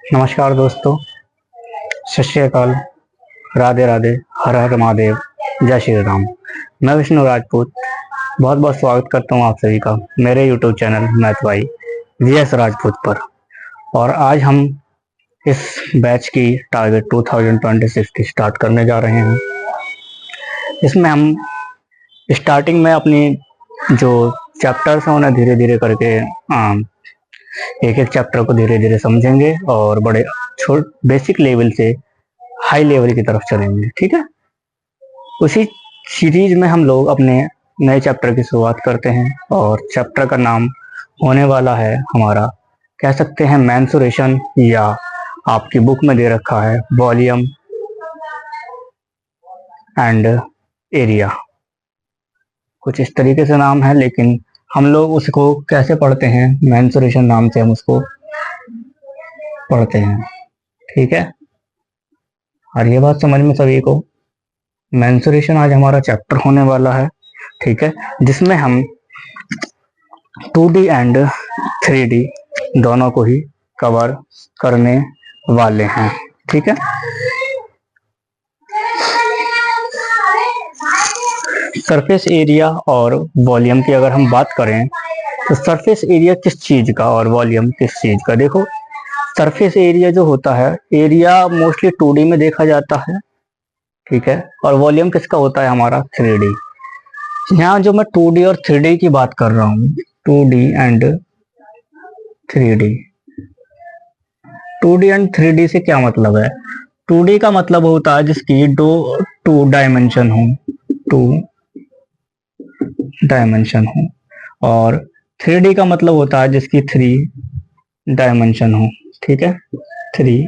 नमस्कार दोस्तों, सत श्री अकाल, राधे राधे, हर हर महादेव, जय श्री राम। मैं विष्णु राजपूत बहुत बहुत स्वागत करता हूं आप सभी का मेरे यूट्यूब चैनल मैथ भाई वीएस राजपूत पर। और आज हम इस बैच की टारगेट 2026 की स्टार्ट करने जा रहे हैं। इसमें हम स्टार्टिंग में अपनी जो चैप्टर्स हैं उन्हें धीरे धीरे करके एक एक चैप्टर को धीरे धीरे समझेंगे और बड़े बेसिक लेवल से हाई लेवल की तरफ चलेंगे। ठीक है, उसी सीरीज में हम लोग अपने नए चैप्टर की शुरुआत करते हैं और चैप्टर का नाम होने वाला है हमारा, कह सकते हैं मेंसुरेशन, या आपकी बुक में दे रखा है वॉल्यूम एंड एरिया। कुछ इस तरीके से नाम है, लेकिन हम लोग उसको कैसे पढ़ते हैं, मेंसुरेशन नाम से हम उसको पढ़ते हैं। ठीक है, और ये बात समझ में सभी को, मेंसुरेशन आज हमारा चैप्टर होने वाला है। ठीक है, जिसमें हम 2D एंड 3D दोनों को ही कवर करने वाले हैं। ठीक है, सरफेस एरिया और वॉल्यूम की अगर हम बात करें तो सरफेस एरिया किस चीज का और वॉल्यूम किस चीज का। देखो, सरफेस एरिया जो होता है, एरिया मोस्टली 2D में देखा जाता है। ठीक है, और वॉल्यूम किसका होता है हमारा 3D। यहाँ जो मैं 2D और 3D की बात कर रहा हूँ, 2D and 3D, 2D and 3D से क्या मतलब है। 2D का मतलब होता है जिसकी टू डायमेंशन हो, 2 डायमेंशन हो, और 3D का मतलब होता है जिसकी 3 डायमेंशन हो। ठीक है, 3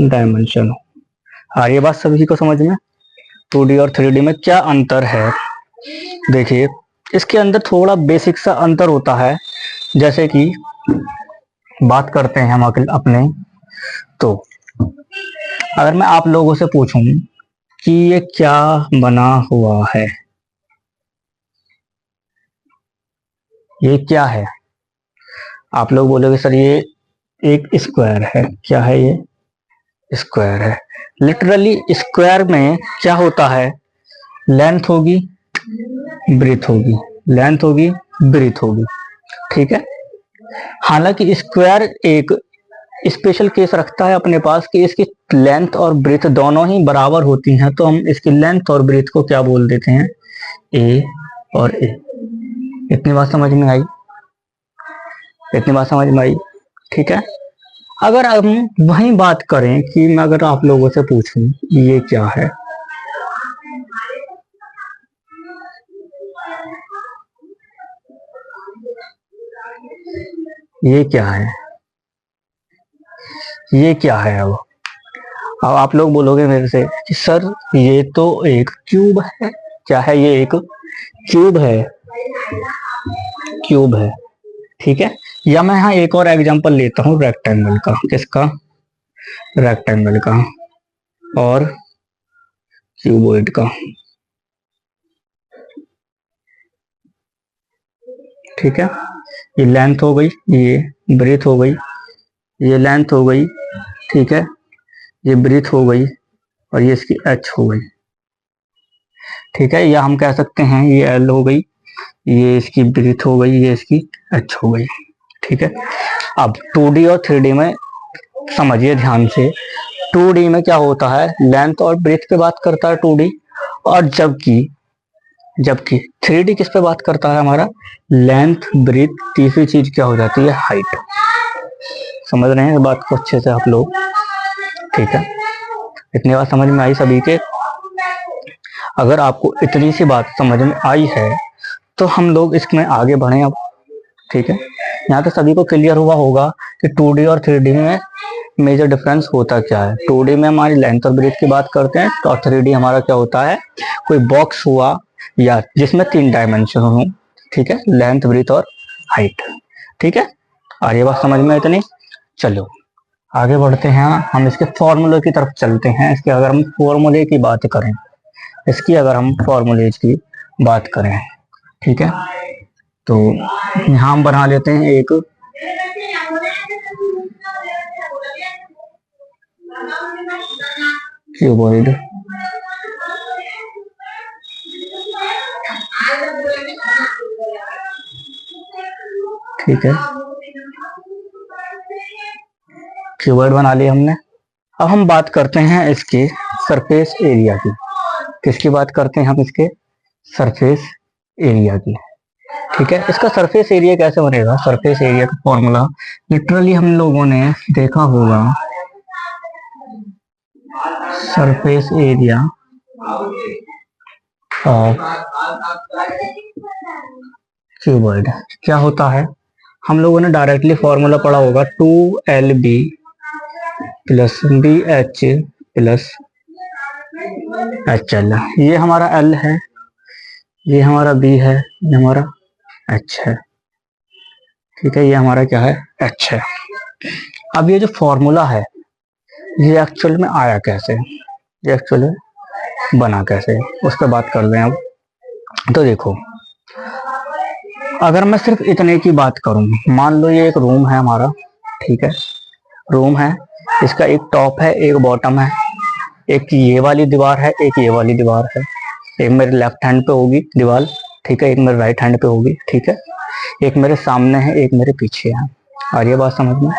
डायमेंशन हो। हाँ, ये बात सभी को समझ में 2D और 3D में क्या अंतर है। देखिए, इसके अंदर थोड़ा बेसिक सा अंतर होता है। जैसे कि बात करते हैं हम अपने, तो अगर मैं आप लोगों से पूछूं कि ये क्या बना हुआ है, ये क्या है, आप लोग बोलोगे सर ये एक स्क्वायर है। क्या है ये? स्क्वायर है। लिटरली स्क्वायर में क्या होता है, लेंथ होगी, ब्रीथ होगी, लेंथ होगी, ब्रीथ होगी। ठीक है, हालांकि स्क्वायर एक स्पेशल केस रखता है अपने पास कि इसकी लेंथ और ब्रीथ दोनों ही बराबर होती हैं, तो हम इसकी लेंथ और ब्रीथ को क्या बोल देते हैं, ए और ए। इतनी बात समझ में आई? इतनी बात समझ में आई? ठीक है, अगर हम वही बात करें कि मैं अगर आप लोगों से पूछूं ये क्या है, ये क्या है, ये क्या है। अब आप लोग बोलोगे मेरे से कि सर ये तो एक क्यूब है। क्या है ये? एक क्यूब है, क्यूब है। ठीक है, या मैं यहाँ एक और एग्जांपल लेता हूँ रेक्टेंगल का। किसका? रेक्टेंगल का और क्यूबॉइड का। ठीक है, ये लेंथ हो गई, ये ब्रीथ हो गई, ये लेंथ हो गई। ठीक है, ये ब्रीथ हो गई, और ये इसकी एच हो गई। ठीक है, या हम कह सकते हैं ये एल हो गई, ये इसकी ब्रीथ हो गई, ये इसकी एच हो गई। ठीक है, अब 2D और 3D में समझिए ध्यान से। 2D में क्या होता है, लेंथ और ब्रीथ पे बात करता है 2D, और जबकि जबकि 3D किस पे बात करता है हमारा, लेंथ, ब्रीथ, तीसरी चीज क्या हो जाती है, हाइट। समझ रहे हैं इस बात को अच्छे से आप लोग? ठीक है, इतनी बात समझ में आई सभी के? अगर आपको इतनी सी बात समझ में आई है तो हम लोग इसमें आगे बढ़े अब। ठीक है, यहाँ तो सभी को क्लियर हुआ होगा कि 2D और 3D में मेजर डिफरेंस होता क्या है। 2D में हमारी लेंथ और ब्रीथ की बात करते हैं, और 3D हमारा क्या होता है, कोई बॉक्स हुआ या जिसमें 3 डायमेंशन हो। ठीक है, लेंथ, ब्रीथ और हाइट। ठीक है, और ये बात समझ में इतनी? चलो आगे बढ़ते हैं, हम इसके फॉर्मूले की तरफ चलते हैं। इसके अगर हम फॉर्मूले की बात करें, इसकी अगर हम फॉर्मूलेज की बात करें, ठीक है, तो यहाँ हम बना लेते हैं एक क्यूबॉइड, ठीक है, क्यूबॉइड बना लिया हमने। अब हम बात करते हैं इसके सरफेस एरिया की। किसकी बात करते हैं हम? इसके सरफेस एरिया की, ठीक है। इसका सरफेस एरिया कैसे बनेगा? सरफेस एरिया का फॉर्मूला लिटरली हम लोगों ने देखा होगा, सरफेस एरिया ऑफ क्यूबॉइड क्या होता है? हम लोगों ने डायरेक्टली फॉर्मूला पढ़ा होगा 2LB plus BH plus HL। ये हमारा L है, ये हमारा B है, ये हमारा H है, ठीक है। ये हमारा क्या है? H है। अब ये जो फॉर्मूला है ये एक्चुअल में आया कैसे, ये एक्चुअली बना कैसे, उस पर बात कर रहे हैं अब। तो देखो, अगर मैं सिर्फ इतने की बात करूं, मान लो ये एक रूम है हमारा, ठीक है, रूम है, इसका एक टॉप है, एक बॉटम है, एक ये वाली दीवार है, एक ये वाली दीवार है, एक मेरे लेफ्ट हैंड पे होगी दीवार, ठीक है, एक मेरे राइट हैंड पे होगी, ठीक है, एक मेरे सामने है, एक मेरे पीछे है। और ये बात समझ में?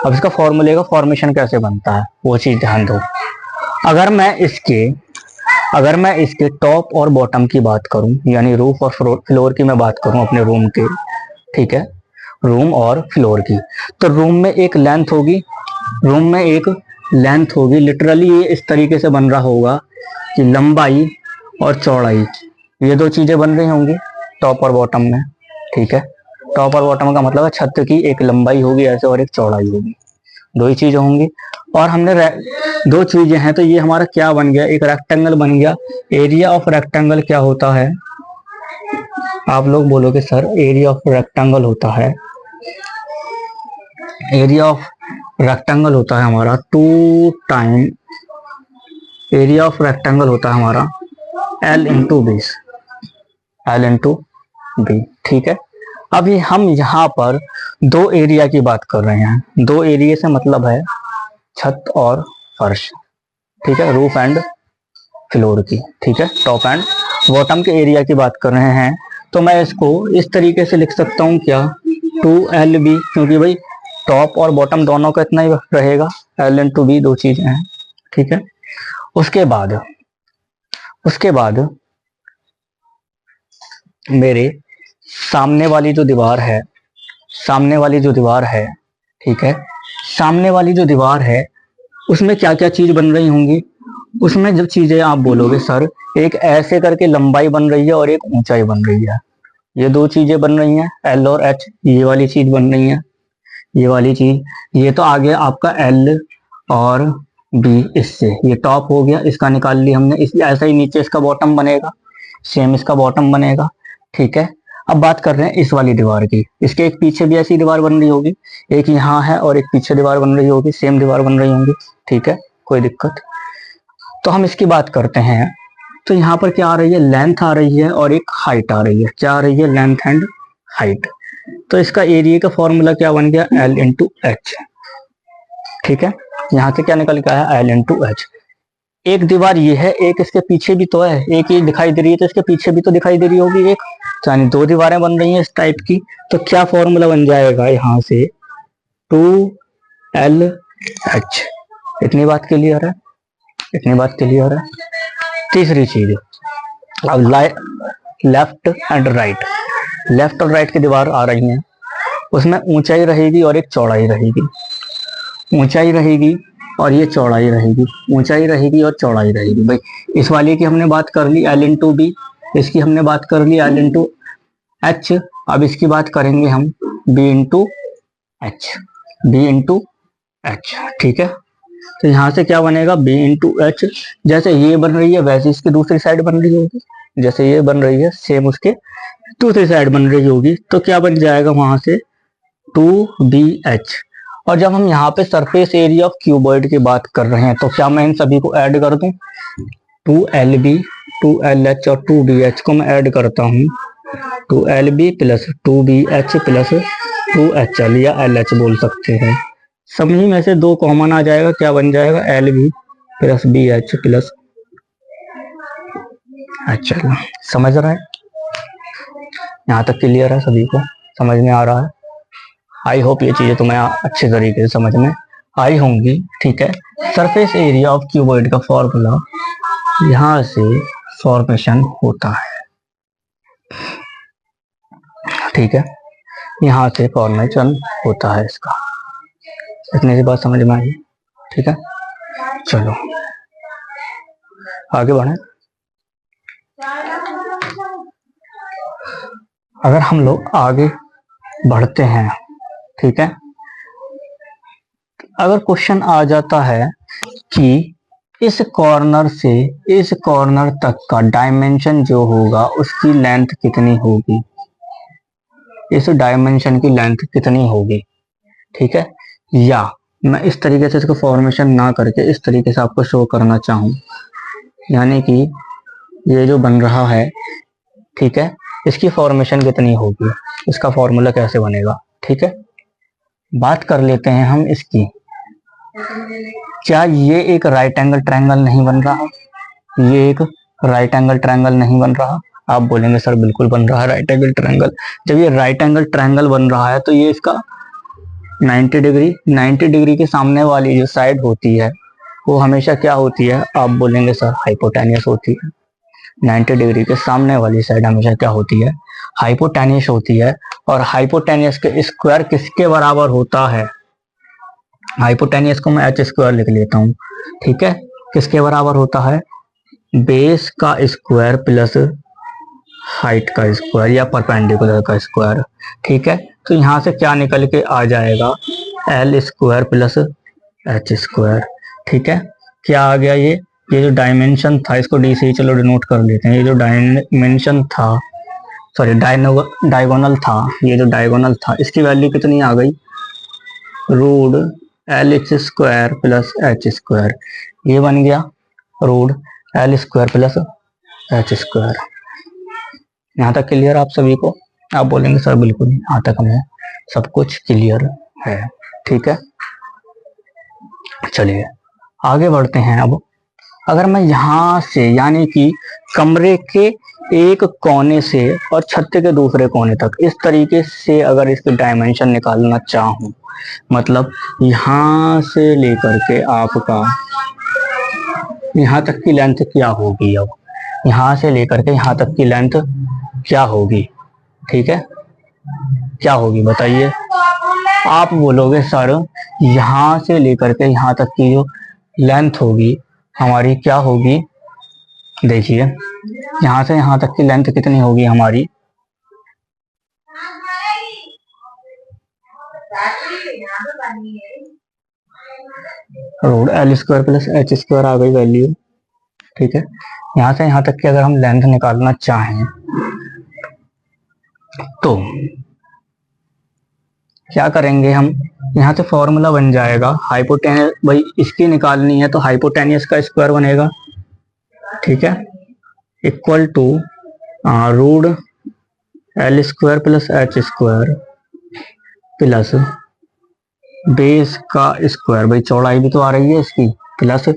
अब इसका फॉर्मूले का फॉर्मेशन कैसे बनता है वो चीज ध्यान दो। अगर मैं इसके टॉप और बॉटम की बात करूं, यानी रूफ और फ्लोर की मैं बात करूं अपने रूम के, ठीक है, रूम और फ्लोर की, तो रूम में एक लेंथ होगी, लिटरली ये इस तरीके से बन रहा होगा कि लंबाई और चौड़ाई, ये दो चीजें बन रही होंगी टॉप और बॉटम में, ठीक है। टॉप और बॉटम का मतलब है छत की एक लंबाई होगी ऐसे और एक चौड़ाई होगी, दो ही चीजें होंगी। और हमने दो चीजें हैं, तो ये हमारा क्या बन गया? एक रेक्टेंगल बन गया। एरिया ऑफ रेक्टेंगल क्या होता है? आप लोग बोलोगे सर एरिया ऑफ रेक्टेंगल होता है, एरिया ऑफ रेक्टेंगल होता है हमारा 2 टाइम एरिया ऑफ रेक्टेंगल होता है हमारा L इंटू बी, ठीक है। अभी हम यहाँ पर दो एरिया की बात कर रहे हैं, दो एरिया से मतलब है छत और फर्श, ठीक है, रूफ एंड फ्लोर की, ठीक है, टॉप एंड बॉटम के एरिया की बात कर रहे हैं। तो मैं इसको इस तरीके से लिख सकता हूँ क्या? 2LB, क्योंकि भाई टॉप और बॉटम दोनों का इतना ही रहेगा, L इंटू बी दो चीजें हैं, ठीक है। उसके बाद मेरे सामने वाली जो दीवार है, ठीक है, सामने वाली जो दीवार है उसमें क्या क्या चीज बन रही होंगी? उसमें जब चीजें आप बोलोगे सर एक ऐसे करके लंबाई बन रही है और एक ऊंचाई बन रही है, ये दो चीजें बन रही हैं, L और H, ये वाली चीज बन रही है, ये वाली चीज, ये तो आ गया आपका L और B, इससे ये टॉप हो गया, इसका निकाल लिया हमने, इसलिए ऐसा ही नीचे इसका बॉटम बनेगा, सेम इसका बॉटम बनेगा, ठीक है। अब बात कर रहे हैं इस वाली दीवार की, इसके एक पीछे भी ऐसी दीवार बन रही होगी, एक यहाँ है और एक पीछे दीवार बन रही होगी, सेम दीवार बन रही होंगी, ठीक है, कोई दिक्कत। तो हम इसकी बात करते हैं, तो यहाँ पर क्या आ रही है? लेंथ आ रही है और एक हाइट आ रही है, क्या आ रही है? Length and height. तो इसका एरिया का फॉर्मूला क्या बन गया? L इंटू एच, ठीक है। यहाँ से क्या निकल के आया? L into H. एक दीवार ये है, एक इसके पीछे भी तो है, एक ये दिखाई दे रही है तो इसके पीछे भी तो दिखाई दे रही होगी एक, यानी दो दीवारें बन रही हैं इस टाइप की। तो क्या फॉर्मूला बन जाएगा यहाँ से? 2LH। इतनी बात क्लियर है? तीसरी चीज, अब लेफ्ट एंड राइट, लेफ्ट और राइट की दीवार आ रही हैं, उसमें ऊंचाई रहेगी और एक चौड़ाई रहेगी, ऊंचाई रहेगी और ये चौड़ाई रहेगी, ऊंचाई रहेगी और चौड़ाई रहेगी। भाई इस वाले की हमने बात कर ली L इंटू बी, इसकी हमने बात कर ली L इंटू एच, अब इसकी बात करेंगे हम B इंटू एच, ठीक है। तो यहाँ से क्या बनेगा? B इंटू एच, जैसे ये बन रही है वैसे इसकी दूसरी साइड बन रही होगी, जैसे ये बन रही है सेम उसके दूसरी साइड बन रही होगी, तो क्या बन जाएगा वहां से? 2BH। और जब हम यहाँ पे सरफेस एरिया ऑफ क्यूबॉइड की बात कर रहे हैं, तो क्या मैं इन सभी को ऐड कर दूं? 2LB, 2LH और 2BH को मैं ऐड करता हूँ, 2LB plus 2BH plus 2HL या LH बोल सकते हैं, सभी में से 2 कॉमन आ जाएगा, क्या बन जाएगा, L B plus B H plus. अच्छा समझ रहा है, यहाँ तक क्लियर है, सभी को समझ में आ रहा है। आई होप ये चीजें तुम्हें अच्छे तरीके से समझ में आई होंगी। ठीक है, सरफेस एरिया ऑफ क्यूबॉइड का फॉर्मूला यहाँ से फॉर्मेशन होता है। ठीक है, यहाँ से फॉर्मेशन होता है इसका। इतनी सी बात समझ में आई। ठीक है, चलो आगे बढ़े। अगर हम लोग आगे बढ़ते हैं, ठीक है, अगर क्वेश्चन आ जाता है कि इस कॉर्नर से इस कॉर्नर तक का डायमेंशन जो होगा उसकी लेंथ कितनी होगी, इस डायमेंशन की लेंथ कितनी होगी। ठीक है, या मैं इस तरीके से इसको फॉर्मेशन ना करके इस तरीके से आपको शो करना चाहूँ, यानी कि ये जो बन रहा है, ठीक है, इसकी फॉर्मेशन कितनी होगी, इसका फॉर्मूला कैसे बनेगा। ठीक है, बात कर लेते हैं हम इसकी। क्या ये एक राइट एंगल ट्रायंगल नहीं बन रहा, ये एक राइट एंगल ट्रायंगल नहीं बन रहा। आप बोलेंगे सर बिल्कुल बन रहा है राइट एंगल ट्रायंगल। जब ये राइट एंगल ट्रायंगल बन रहा है तो ये इसका 90 डिग्री के सामने वाली जो साइड होती है वो हमेशा क्या होती है, आप बोलेंगे सर हाइपोटेनियस होती है। 90 डिग्री के सामने वाली साइड हमेशा क्या होती है, हाइपोटेनियस होती है। और हाइपोटेनियस के स्क्वायर किसके बराबर होता है, हाइपोटेनियस को मैं एच स्क्वायर लिख लेता हूँ। ठीक है, किसके बराबर होता है, बेस का स्क्वायर प्लस हाइट का स्क्वायर या परपेंडिकुलर का स्क्वायर। ठीक है, तो यहाँ से क्या निकल के आ जाएगा, L square plus H square. ठीक है, क्या आ गया, ये जो डायमेंशन था इसको डी से चलो डिनोट कर लेते हैं। ये जो डायमेंशन था, सॉरी डायगोनल था, ये जो डायगोनल था इसकी वैल्यू कितनी आ गई, root L H square plus H square. ये बन गया root L square plus H square. यहाँ तक क्लियर आप सभी को। आप बोलेंगे सर बिल्कुल नहीं, यहाँ तक हमें सब कुछ क्लियर है। ठीक है, चलिए आगे बढ़ते हैं। अब अगर मैं यहाँ से यानी कि कमरे के एक कोने से और छत के दूसरे कोने तक इस तरीके से अगर इसकी डायमेंशन निकालना चाहूँ, मतलब यहाँ से लेकर के आपका यहाँ तक की लेंथ क्या होगी, अब यहाँ से लेकर के यहाँ तक की लेंथ क्या होगी। ठीक है, क्या होगी बताइए। आप बोलोगे सर यहाँ से लेकर के यहाँ तक की जो लेंथ होगी हमारी क्या होगी, देखिए यहाँ से यहाँ तक की लेंथ कितनी होगी हमारी, root L square plus H square आ गई वैल्यू। ठीक है, यहाँ से यहाँ तक की अगर हम लेंथ निकालना चाहें तो क्या करेंगे हम, यहाँ से फॉर्मूला बन जाएगा हाइपोटेनियस, भाई इसकी निकालनी है तो हाइपोटेनियस का स्क्वायर बनेगा। ठीक है, equal to root L square plus H square plus base का स्क्वायर, भाई चौड़ाई भी तो आ रही है इसकी, प्लस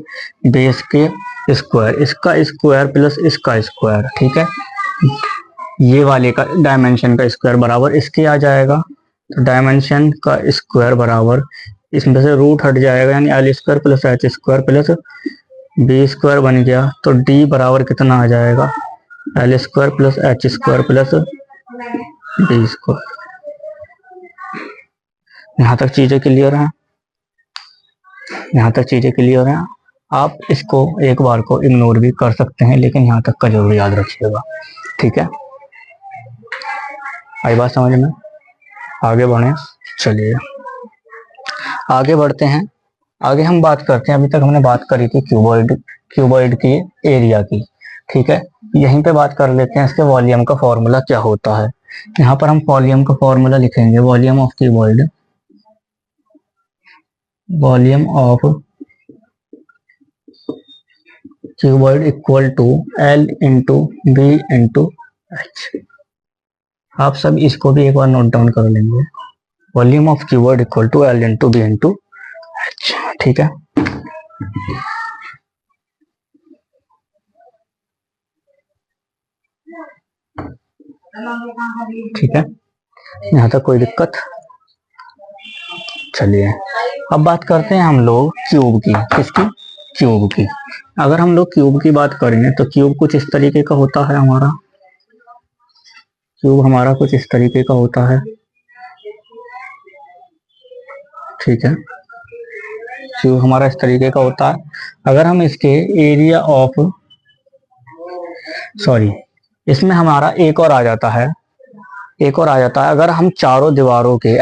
बेस के स्क्वायर, इसका स्क्वायर प्लस इसका स्क्वायर। ठीक है, ये वाले का डायमेंशन का स्क्वायर बराबर इसके आ जाएगा, तो डायमेंशन का स्क्वायर बराबर इसमें से रूट हट जाएगा, यानी L square plus H square plus B square बन गया। तो डी बराबर कितना आ जाएगा, L square plus H square plus B square. यहाँ तक चीजें क्लियर हैं, यहाँ तक चीजें क्लियर हैं। आप इसको एक बार को इग्नोर भी कर सकते हैं, लेकिन यहाँ तक का जरूर याद रखिएगा। ठीक है, आई बात समझ में। आगे बढ़े, चलिए आगे बढ़ते हैं। आगे हम बात करते हैं, अभी तक हमने बात करी थी क्यूबॉइड की एरिया की। ठीक है, यहीं पे बात कर लेते हैं इसके वॉल्यूम का फॉर्मूला क्या होता है। यहाँ पर हम वॉल्यूम का फॉर्मूला लिखेंगे, volume of cuboid, volume of cuboid equal to L into B into H. आप सब इसको भी एक बार नोट डाउन कर लेंगे, volume of cuboid equal to L into B into ठीक है। ठीक है, यहाँ तक कोई दिक्कत? चलिए अब बात करते हैं हम लोग क्यूब की। किसकी? क्यूब की। अगर हम लोग क्यूब की बात करें तो क्यूब कुछ इस तरीके का होता है हमारा। क्यूब हमारा कुछ इस तरीके का होता है। ठीक है, क्यूब हमारा इस तरीके का होता है। अगर हम इसके एरिया ऑफ सॉरी इसमें हमारा एक और आ जाता है, एक और आ जाता है। अगर हम चारों दीवारों के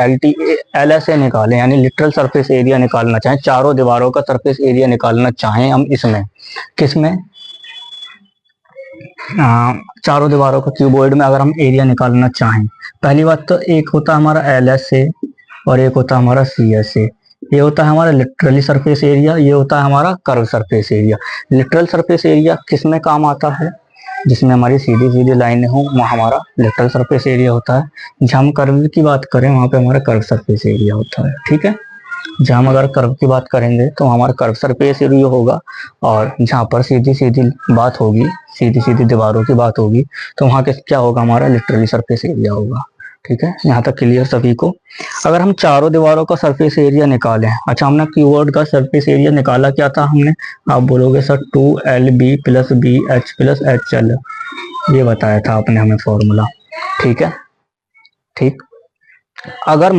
LSA निकालें, यानी लिटरल सरफेस एरिया निकालना चाहें, चारों दीवारों का सरफेस एरिया निकालना चाहें हम इसमें, किसमें? चारों दीवारों का क्यूबॉइड में अगर हम एरिया निकालना चाहें, पहली बात तो एक होता है हमारा LSA और एक होता है हमारा CSA। ये होता है हमारा लिटरली सरफेस एरिया, ये होता है हमारा curve surface area. Literal surface area किस में काम आता है? जिसमें हमारी सीधी सीधी लाइनें हो, वहाँ हमारा लिटरल सरफेस एरिया होता है। जहाँ हम कर्व की बात करें वहाँ पे हमारा कर्व सरफेस एरिया होता है। ठीक है, जहाँ हम अगर कर्व की बात करेंगे तो हमारा कर्व सरफेस एरिया होगा, और जहाँ पर सीधी सीधी बात होगी, सीधी सीधी दीवारों की बात होगी, तो वहाँ के क्या होगा? हमारा लिटरली सरफेस एरिया होगा। ठीक है, यहाँ तक क्लियर सभी को? अगर हम चारों दीवारों का सरफेस एरिया निकालें, अच्छा हमने कीवर्ड का सरफेस एरिया निकाला क्या था हमने? आप बोलोगे सर 2LB + BH + HL, ये बताया था आपने हमें फॉर्मूला। ठीक है, ठीक। अगर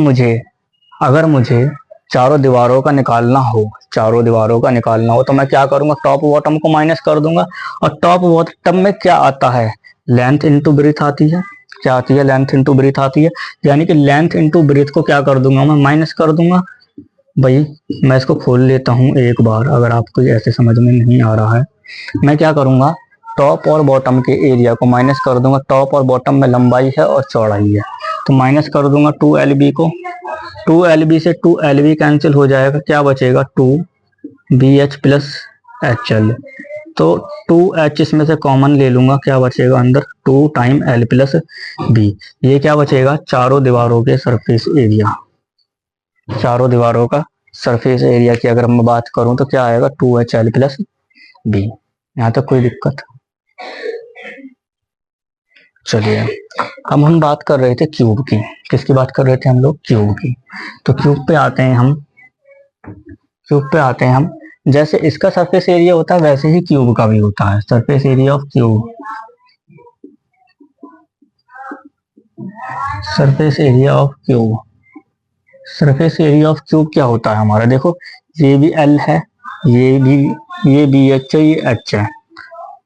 मुझे चारों दीवारों का निकालना हो, चारों दीवारों का निकालना हो तो मैं क्या करूंगा? टॉप बॉटम को माइनस कर दूंगा। और टॉप बॉटम में क्या आता है? लेंथ इंटू ब्रीथ आती है। क्या आती है? लेंथ इंटू ब्रीथ आती है। यानी कि लेंथ इंटू ब्रीथ को क्या कर दूंगा? मैं माइनस कर दूंगा। भाई मैं इसको खोल लेता हूँ एक बार, अगर आपको ऐसे समझ में नहीं आ रहा है। मैं क्या करूंगा? टॉप और बॉटम के एरिया को माइनस कर दूंगा। टॉप और बॉटम में लंबाई है और चौड़ाई है, तो माइनस कर दूंगा 2LB को। 2LB से 2LB कैंसिल हो जाएगा, क्या बचेगा? 2BH + HL। तो 2H इसमें से कॉमन ले लूंगा, क्या बचेगा अंदर? 2 टाइम L + B। ये क्या बचेगा? चारों दीवारों के सरफेस एरिया। चारों दीवारों का सरफेस एरिया की अगर मैं बात करूं तो क्या आएगा? 2HL + B। यहाँ तक कोई दिक्कत? चलिए अब हम बात कर रहे थे क्यूब की। किसकी बात कर रहे थे हम लोग? क्यूब की। तो क्यूब पे आते हैं हम। जैसे इसका सरफेस एरिया होता है वैसे ही क्यूब का भी होता है। Surface area of cube, surface area of cube, surface area of cube क्या होता है हमारा? देखो ये भी L है, ये BH है, ये H है,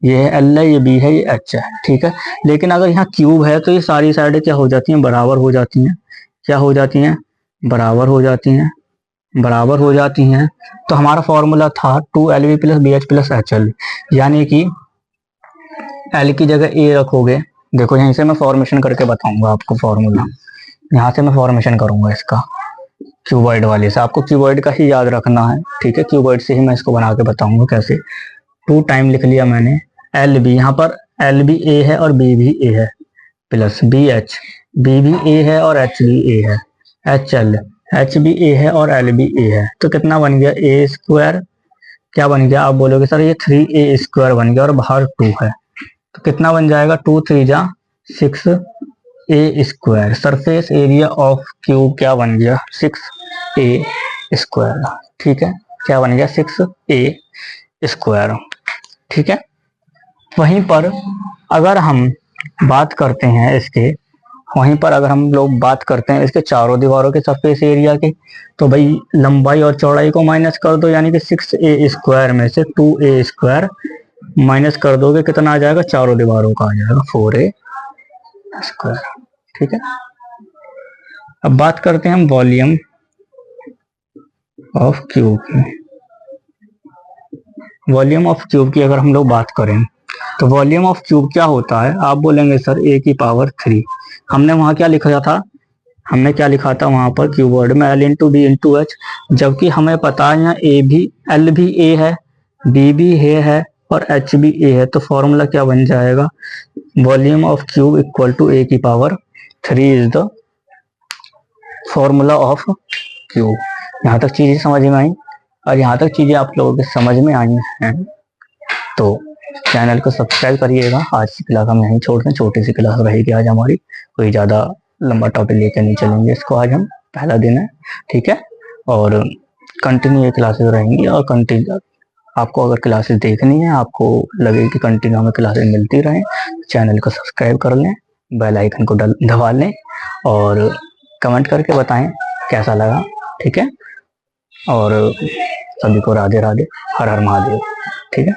ये है L है, ये B है, ये H है। ठीक है, लेकिन अगर यहाँ क्यूब है तो ये सारी साइडें क्या हो जाती हैं? बराबर हो जाती हैं। क्या हो जाती हैं? बराबर हो जाती हैं। बराबर हो जाती हैं। तो हमारा फॉर्मूला था 2LB + BH + HL, यानी कि L की जगह A रखोगे। देखो यहीं से मैं फॉर्मेशन करके बताऊंगा आपको फॉर्मूला। यहाँ से मैं फॉर्मेशन करूंगा इसका क्यूबॉइड वाले से। आपको क्यूबॉइड का ही याद रखना है। ठीक है, क्यूबॉइड से ही मैं इसको बना के बताऊंगा कैसे। 2 टाइम लिख लिया मैंने LB, यहाँ पर L भी A है और B भी A है, प्लस BH, B भी A है और H भी A है, HL, H भी A है और L भी A है। तो कितना बन गया? A²। क्या बन गया? आप बोलोगे सर ये 3A² बन गया और बाहर 2 है, तो कितना बन जाएगा? 2 3 जा 6A²। Surface area of cube क्या बन गया? 6A²। ठीक है, क्या बन गया? 6A²। ठीक है, वहीं पर अगर हम बात करते हैं इसके, वहीं पर अगर हम लोग बात करते हैं इसके चारों दीवारों के सरफेस एरिया के, तो भाई लंबाई और चौड़ाई को माइनस कर दो, यानी कि 6A² में से 2A² माइनस कर दोगे, कितना आ जाएगा? चारों दीवारों का आ जाएगा 4A²। ठीक है, अब बात करते हैं हम वॉल्यूम ऑफ क्यूब की। वॉल्यूम ऑफ क्यूब की अगर हम लोग बात करें तो वॉल्यूम ऑफ क्यूब क्या होता है? आप बोलेंगे सर A⁻3। हमने वहां क्या लिखा था? हमने क्या लिखा था वहां पर क्यूबॉइड में? L × B × H। जबकि हमें पता है यहाँ L भी A है, B भी A है और H भी A है। तो फॉर्मूला क्या बन जाएगा? Volume of cube equal to A⁻3 is the formula of cube. यहाँ तक चीजें समझ में आई, और यहाँ तक चीजें आप लोगों के समझ में आई हैं तो चैनल को सब्सक्राइब करिएगा। आज की क्लास हम यहीं छोड़ते हैं, छोटी सी क्लास रहेगी आज हमारी, कोई ज़्यादा लंबा टॉपिक लेकर नहीं चलेंगे इसको, आज हम पहला दिन है, ठीक है। और कंटिन्यू ये क्लासेस रहेंगी, और कंटिन्यू आपको अगर क्लासेस देखनी है, आपको लगे कि कंटिन्यू हमें क्लासेस मिलती रहें, चैनल को सब्सक्राइब कर लें, बेल आइकन को दबा लें, और कमेंट करके बताएं कैसा लगा, ठीक है। और सभी को राधे राधे, हर हर महादेव, ठीक है।